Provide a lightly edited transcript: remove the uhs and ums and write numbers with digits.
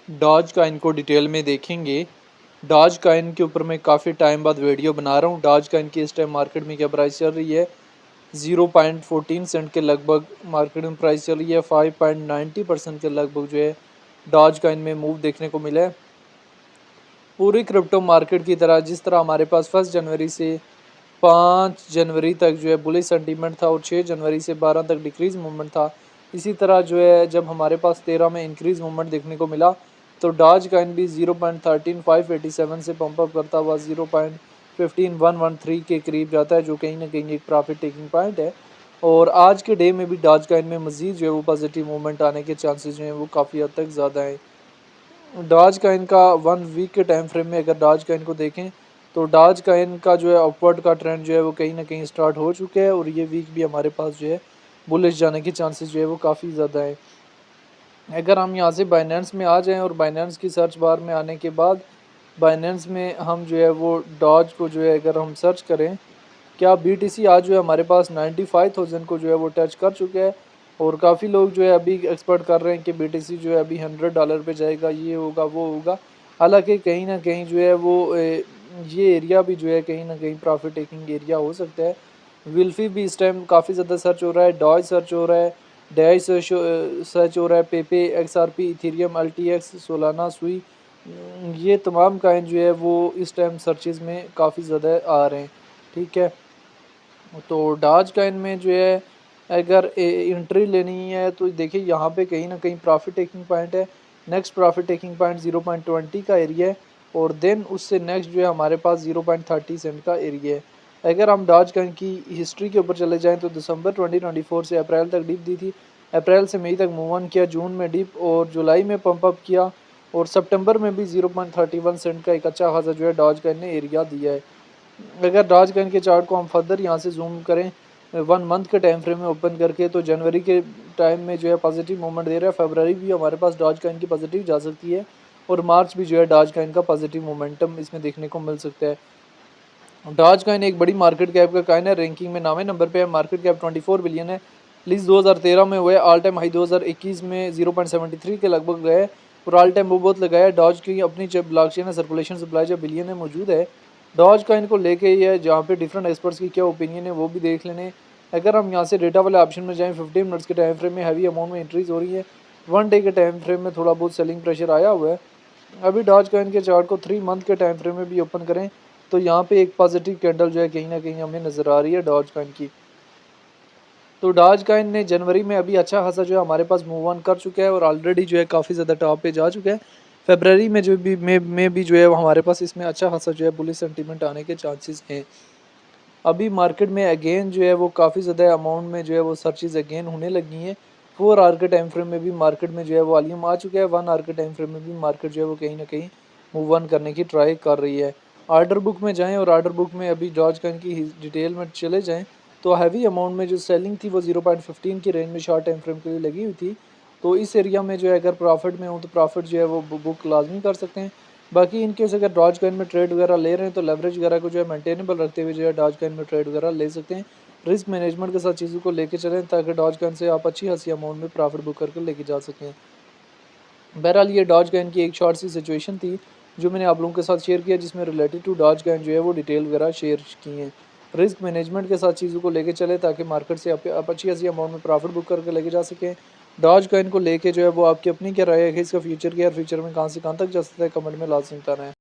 Doge coin को detail में देखेंगे। डॉज कॉइन के ऊपर मैं काफ़ी टाइम बाद वीडियो बना रहा हूँ। डॉज कॉइन की इस टाइम मार्केट में क्या प्राइस चल रही है, 0.14 सेंट के लगभग मार्केट में प्राइस चल रही है। 5.90% के लगभग जो है डॉज कॉइन में मूव देखने को मिला है। पूरी क्रिप्टो मार्केट की तरह जिस तरह हमारे पास 1 जनवरी से 5 जनवरी तक जो है बुलिश सेंटीमेंट था और 6 जनवरी से 12 तक डिक्रीज मूवमेंट था, इसी तरह जो है जब हमारे पास 13 में इंक्रीज मूवमेंट देखने को मिला तो डॉज कॉइन भी 0.13587 से पंप अप करता हुआ 0.15113 के करीब जाता है, जो कहीं ना कहीं एक प्रॉफिट टेकिंग पॉइंट है। और आज के डे में भी डॉज कॉइन में मज़ीद जो है वो पॉजिटिव मूवमेंट आने के चांसेस जो हैं वो काफ़ी हद तक ज़्यादा हैं। डॉज कॉइन का 1 वीक के टाइम फ्रेम में अगर डॉज कॉइन को देखें तो डॉज कॉइन का जो है अपवर्ड का ट्रेंड जो है वो कहीं ना कहीं स्टार्ट हो चुका है और ये वीक भी हमारे पास जो है बुलिश जाने के चांसेस जो है वो काफ़ी ज़्यादा है। अगर हम यहाँ से बाइनेंस में आ जाएं और बाइनेंस की सर्च बार में आने के बाद बाइनेंस में हम जो है वो डॉज को जो है अगर हम सर्च करें, क्या BTC आज जो है हमारे पास 95,000 को जो है वो टच कर चुके हैं और काफ़ी लोग जो है अभी एक्सपेक्ट कर रहे हैं कि BTC जो है अभी $100 पे जाएगा, ये होगा वो होगा। हालांकि कहीं ना कहीं जो है वो ये एरिया भी जो है कहीं ना कहीं प्रॉफिट टेकिंग एरिया हो सकता है। विल्फी भी इस टाइम काफ़ी ज़्यादा सर्च हो रहा है, डॉज सर्च हो रहा है, डाई सर्च हो रहा है, पेपे, XRP, इथेरियम, LTX, सोलाना, सुई, ये तमाम काइन जो है वो इस टाइम सर्चेज़ में काफ़ी ज़्यादा आ रहे हैं। ठीक है, तो डॉज कॉइन में जो है अगर एंट्री लेनी है तो देखिए यहाँ पे कहीं ना कहीं प्रॉफिट टेकिंग पॉइंट है। नेक्स्ट प्रॉफिट टेकिंग पॉइंट 0.20 का एरिया है और देन उससे नेक्स्ट जो है हमारे पास 0.30 सेंट का एरिया है। अगर हम डॉज कॉइन की हिस्ट्री के ऊपर चले जाएं तो दिसंबर 2024 से अप्रैल तक डिप दी थी, अप्रैल से मई तक मूव ऑन किया, जून में डिप और जुलाई में पंप अप किया और सितंबर में भी 0.31 सेंट का एक अच्छा खासा जो है डॉज कॉइन ने एरिया दिया है। अगर डॉज कॉइन के चार्ट को हम फर्दर यहाँ से जूम करें 1 मंथ के टाइम फ्रेम में ओपन करके तो जनवरी के टाइम में जो है पॉजिटिव मूवमेंट दे रहा है। फरवरी भी हमारे पास डॉज कॉइन की पॉजिटिव जा सकती है और मार्च भी जो है डॉज कॉइन का पॉजिटिव मोमेंटम इसमें देखने को मिल सकता है। डॉज कॉइन एक बड़ी मार्केट कैप का कॉइन है, रैंकिंग में 9वें नंबर पे है, मार्केट कैप 24 बिलियन है। लीज 2013 में हुए, ऑल टाइम हाई 2021 में 0.73 के लगभग गए और ऑल टाइम वो बहुत लगाया। डॉज की अपनी जब ब्लॉकचेन है, सर्कुलेशन सप्लाई जब बिलियन में मौजूद है। डॉज कॉइन को लेके ये है जहाँ पे डिफरेंट एक्सपर्ट्स की क्या ओपिनियन है वो भी देख लेने। अगर हम यहाँ से डेटा वाले ऑप्शन में जाएँ 15 मिनट्स के टाइम फ्रेम में हैवी अमाउंट में इंक्रीज हो रही है, 1 डे के टाइम फ्रेम में थोड़ा बहुत सेलिंग प्रेशर आया हुआ है। अभी डॉज कॉइन के चार्ट को 3 मंथ के टाइम फ्रेम में भी ओपन करें तो यहाँ पे एक पॉजिटिव कैंडल जो है कहीं ना कहीं हमें नज़र आ रही है डॉज कॉइन की। तो डॉज कॉइन ने जनवरी में अभी अच्छा खासा जो है हमारे पास मूव ऑन कर चुका है और ऑलरेडी जो है काफ़ी ज़्यादा टॉप पे जा चुका है। फरवरी में जो भी में भी जो है वो हमारे पास इसमें अच्छा खासा जो है बुलिश सेंटीमेंट आने के चांसेस हैं। अभी मार्केट में अगेन जो है वो काफ़ी ज़्यादा अमाउंट में जो है वो सर्चेज अगेन होने लगी हैं। 4 आवर के टाइम फ्रेम में भी मार्केट में जो है वॉल्यूम आ चुका है, 1 आवर के टाइम फ्रेम में भी मार्केट जो है वो कहीं ना कहीं मूव ऑन करने की ट्राई कर रही है। आर्डर बुक में जाएं और आर्डर बुक में अभी डॉज कॉइन की डिटेल में चले जाएं तो हैवी अमाउंट में जो सेलिंग थी वो 0.15 की रेंज में शॉर्ट टाइम फ्रेम के लिए लगी हुई थी। तो इस एरिया में जो है अगर प्रॉफिट में हो तो प्रॉफिट जो है वो बुक लाजमी कर सकते हैं। बाकी इनकेस अगर डॉज कॉइन में ट्रेड वगैरह ले रहे हैं तो लेवरेज वगैरह को जो है मेंटेनेबल रखते हुए जो है डॉज कॉइन में ट्रेड वगैरह ले सकते हैं। रिस्क मैनेजमेंट के साथ चीज़ों को लेके चलें ताकि डॉज कॉइन से आप अच्छी खासी अमाउंट में प्रॉफिट बुक करके लेके जा सकें। बहरहाल ये डॉज कॉइन की एक शॉर्ट सी सिचुएशन थी जो मैंने आप लोगों के साथ शेयर किया, जिसमें रिलेटेड टू डॉज कॉइन जो है वो डिटेल वगैरह शेयर की हैं। रिस्क मैनेजमेंट के साथ चीज़ों को लेके चले ताकि मार्केट से आप अच्छी खासी अमाउंट में प्रॉफिट बुक करके लेके जा सकें। डॉज कॉइन को लेके जो है वो आपकी अपनी क्या राय है कि इसका फ्यूचर क्या है, फ्यूचर में कहाँ से कहाँ तक जा सकता है, कमेंट में लाजमी बताना है।